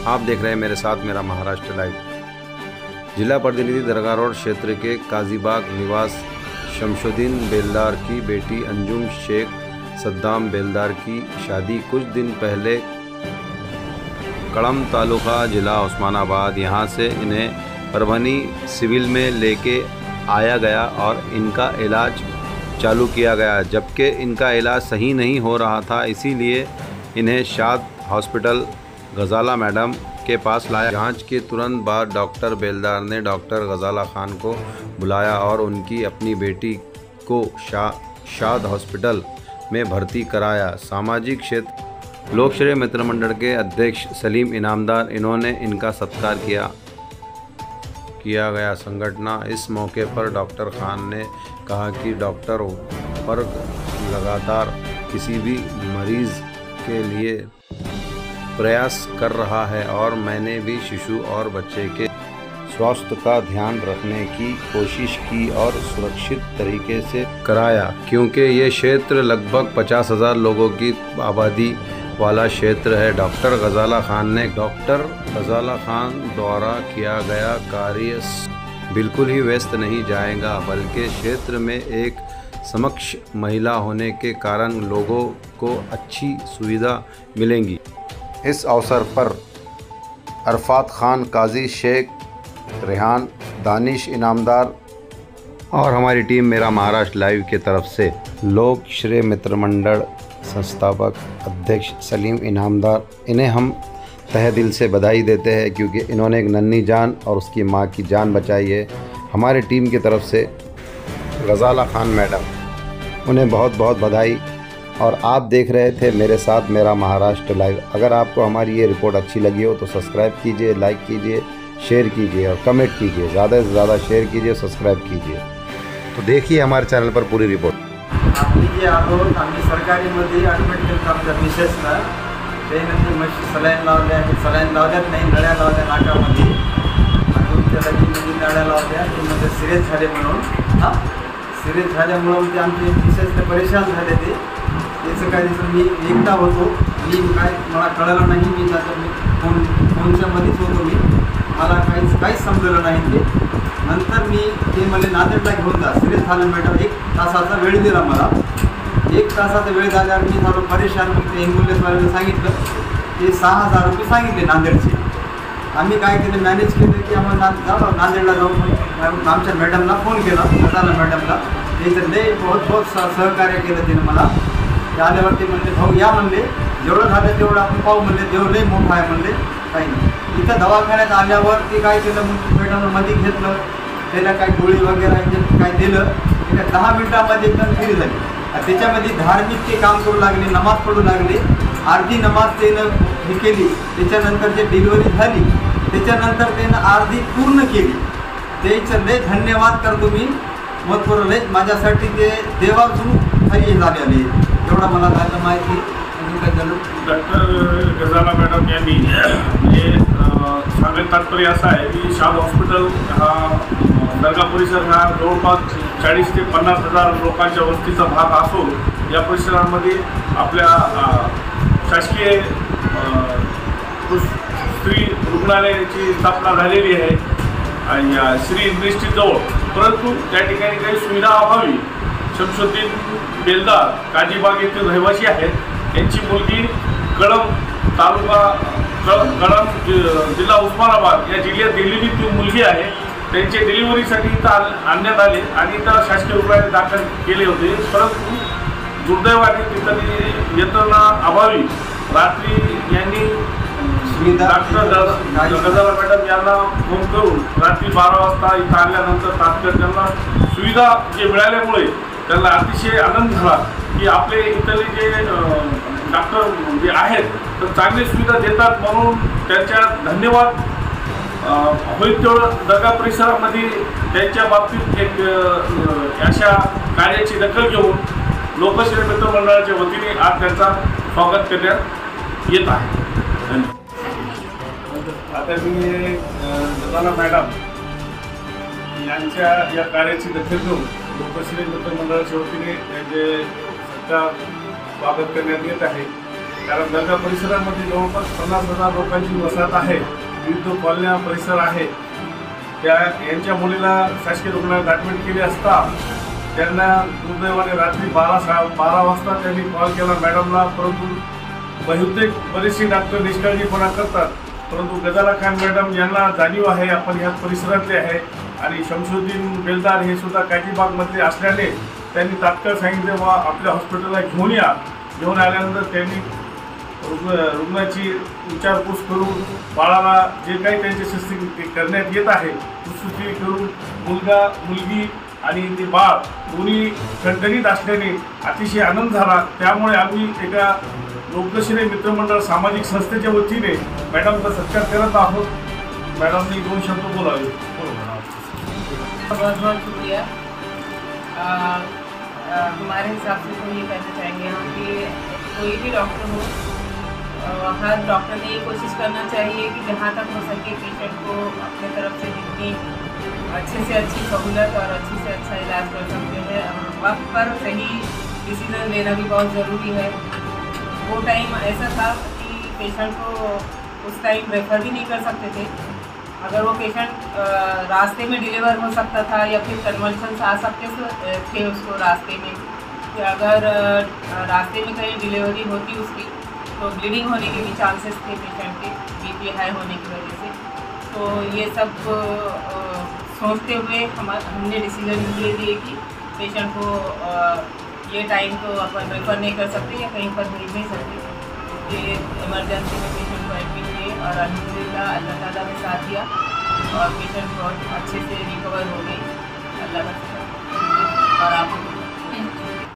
आप देख रहे हैं मेरे साथ मेरा महाराष्ट्र लाइव। जिला प्रतिनिधि दरगाह रोड क्षेत्र के काजीबाग निवास शमशुद्दीन बेलदार की बेटी अंजुम शेख सद्दाम बेलदार की शादी कुछ दिन पहले कड़म तालुका जिला उस्मानाबाद यहाँ से इन्हें परभनी सिविल में लेके आया गया और इनका इलाज चालू किया गया, जबकि इनका इलाज सही नहीं हो रहा था। इसीलिए इन्हें शाद हॉस्पिटल गजाला मैडम के पास लाया। जांच के तुरंत बाद डॉक्टर बेलदार ने डॉक्टर गजाला खान को बुलाया और उनकी अपनी बेटी को शाद हॉस्पिटल में भर्ती कराया। सामाजिक क्षेत्र लोकश्रेय मित्र मंडल के अध्यक्ष सलीम इनामदार, इन्होंने इनका सत्कार किया गया। संगठन इस मौके पर डॉक्टर खान ने कहा कि डॉक्टर वर्ग लगातार किसी भी मरीज़ के लिए प्रयास कर रहा है और मैंने भी शिशु और बच्चे के स्वास्थ्य का ध्यान रखने की कोशिश की और सुरक्षित तरीके से कराया, क्योंकि ये क्षेत्र लगभग 50,000 लोगों की आबादी वाला क्षेत्र है। डॉक्टर गजाला खान द्वारा किया गया कार्य बिल्कुल ही व्यस्त नहीं जाएगा, बल्कि क्षेत्र में एक समक्ष महिला होने के कारण लोगों को अच्छी सुविधा मिलेंगी। इस अवसर पर अरफात खान, काजी शेख, रेहान, दानिश इनामदार और हमारी टीम मेरा महाराष्ट्र लाइव के तरफ से लोक श्रेय मित्र मंडल संस्थापक अध्यक्ष सलीम इनामदार, इन्हें हम तहे दिल से बधाई देते हैं, क्योंकि इन्होंने एक नन्ही जान और उसकी मां की जान बचाई है। हमारी टीम की तरफ से गजाला खान मैडम, उन्हें बहुत बहुत बधाई। और आप देख रहे थे मेरे साथ मेरा महाराष्ट्र लाइव। अगर आपको हमारी ये रिपोर्ट अच्छी लगी हो तो सब्सक्राइब कीजिए, लाइक कीजिए, शेयर कीजिए और कमेंट कीजिए। ज़्यादा से ज़्यादा शेयर कीजिए, सब्सक्राइब कीजिए। तो देखिए हमारे चॅनल पर पूरी रिपोर्ट। आपली जे आहोत आम्ही सरकारीमध्ये ॲडमिट केलं आमच्या मिसेसला, त्यानंतर मशी सलाईन लावल्या, सलाईन लावल्यात नाही, नळ्या लावल्या नाकामध्ये, अजून त्याला म्हणजे नळ्या लावल्या, ते सिरियस झाले म्हणून सिरियस झाल्यामुळं ते आमचे मिसेसला परेशान झाले। त्याचं काय दिवस मी एकटा होतो, मी काय मला कळलं नाही, मी फोनच्यामध्येच होतो, मला काहीच समजलं नाही। ते नंतर मी ते मला नांदेडला घेऊन जा, सिरियस झालं मॅडम, 1 तासाचा वेळ दिला मला। 1 तासाचा वेळ झाल्यावर मी झालो परेशान। मग ते ॲम्ब्युलन्सवाल्याने सांगितलं ते 6,000 रुपये सांगितले नांदेडचे। आम्ही काय केलं, मॅनेज केलं की आम्हाला नांदेडला जाऊन आमच्या मॅडमला फोन केला, गजाला मॅडमला। त्याचं लय बहुत सहकार्य केलं तिने मला। ते आल्यावर ते म्हणले भाऊ या म्हणले, जेवढं झालं तेवढं आपण पाहू म्हणले, देव लय मोठा आहे म्हणले, काही नाही। इथं दवाखान्यात आल्यावर ते काय केलं, मग मॅडमनं मध्ये घेतलं, त्याला काय गोळी वगैरे काय दिलं, एका 10 मिनिटामध्ये एकदम फ्री झाली। त्याच्यामध्ये धार्मिक ते काम करू लागले, नमाज पडू लागले, अर्धी नमाज त्यानं हे केली। त्याच्यानंतर जे डिलिव्हरी झाली त्याच्यानंतर त्यानं अर्धी पूर्ण केली। त्याचं लय धन्यवाद करतो मी, मत करू लय माझ्यासाठी ते देवातून काही झालेले, एवढा मला झालं माहिती। डॉक्टर गजाला मॅडम यांनी हे सांगायचं तात्पर्य असं आहे की शाद हॉस्पिटल हा दर्गा परिसर हा जवळपास 40 ते 50,000 लोकांच्या वस्तीचा भाग असो, या परिसरामध्ये आपल्या शासकीय स्त्री रुग्णालयाची स्थापना झालेली आहे आणि या श्री इन्स्टिट्यूटजवळ, परंतु त्या ठिकाणी काही सुविधा अभावी शमशुद्दीन बेलदार काजीबाग येथील रहिवासी आहेत, त्यांची मुलगी कळम तालुका कळम जिल्हा उस्मानाबाद या जिल्ह्यात दिलेली ती मुलगी आहे। त्यांच्या डिलिव्हरीसाठी इथं आणण्यात आले आणि इथं शासकीय रुग्णालयात दाखल केले होते, परंतु दुर्दैवाने तिथं येताना अभावी रात्री यांनी डॉक्टर गजाला मॅडम यांना फोन करून रात्री 12 वाजता इथं आल्यानंतर तात्काळ त्यांना सुविधा जे मिळाल्यामुळे त्यांना अतिशय आनंद झाला की आपले इथले जे डॉक्टर जे आहेत तर चांगली सुविधा देतात, म्हणून त्यांच्या धन्यवाद होईल तेवढं दर्गा परिसरामध्ये त्यांच्या बाबतीत एक अशा कार्याची दखल घेऊन लोकश्रेय मित्र मंडळाच्या वतीने आज त्यांचा स्वागत करण्यात येत आहे। आता मी गजाला मॅडम यांच्या या कार्याची दखल घेऊन लोकश्रेय मित्र मंडळाच्या वतीने त्यांचे सत्कार स्वागत करण्यात येत आहे। कारण दर्गा परिसरामध्ये जवळपास 50,000 लोकांची वसाहत आहे, विविध कॉलन्या परिसर आहे. यांच्या मुलीला शासकीय रुग्णालयात ॲडमिट केले असता त्यांना दुर्दैवाने रात्री 12 वाजता त्यांनी कॉल केला मॅडमला, परंतु बहुतेक बरेचसे डॉक्टर निष्काळजीपणा करतात. परंतु गजाला खान मॅडम यांना जाणीव आहे आपण ह्याच परिसरातले आहे आणि शमशुद्दीन बेलदार हे सुद्धा काजीबागमधले असल्याने त्यांनी तात्काळ सांगितले व आपल्या हॉस्पिटलला घेऊन या. घेऊन आल्यानंतर त्यांनी रुग्णाची विचारपूस करून बाळाला जे काही त्यांचे शस्त्रक्रिया करण्यात येत आहे सुश्रुती करून मुलगा मुलगी आणि ते बाळ दोन्ही ठणठणीत असल्याने अतिशय आनंद झाला. त्यामुळे आम्ही एका लोकदर्शनी मित्रमंडळ सामाजिक संस्थेच्या वतीने मॅडमचा सत्कार करत आहोत. मैडम ने 2 शब्द बोलावे. बहुत बहुत शुक्रिया. हमारे हिसाब से तो ये कहना चाहेंगे हम कि कोई भी डॉक्टर हो, हर डॉक्टर ने ये कोशिश करना चाहिए कि जहाँ तक हो सके पेशेंट को अपने तरफ से जितनी अच्छे से अच्छी सहूलत और अच्छे से अच्छा इलाज कर सकते हैं. वक्त पर सही डिसीजन लेना भी बहुत ज़रूरी है. वो टाइम ऐसा था कि पेशेंट को उस टाइम रेफ़र भी नहीं कर सकते थे. अगर वो पेशेंट रास्ते में डिलीवर हो सकता था या फिर कन्वल्शंस आ सकते थे उसको रास्ते में, कि अगर रास्ते में कहीं डिलीवरी होती उसकी तो ब्लीडिंग होने के भी चांसेस थे पेशेंट के, बीपी हाई होने की वजह से. तो ये सब सोचते हुए हमने डिसीजन ये लिए कि पेशेंट को ये टाइम तो अपन रेफ़र नहीं कर सकते या कहीं पर भेज नहीं सकते. ये इमरजेंसी में पेशेंट को एडमिट किए और अल्हम्दुलिल्लाह अल्लाह ताला ने साथ दिया और पेशेंट बहुत अच्छे से रिकवर हो गई. अल्लाह का शुक्र. और आपको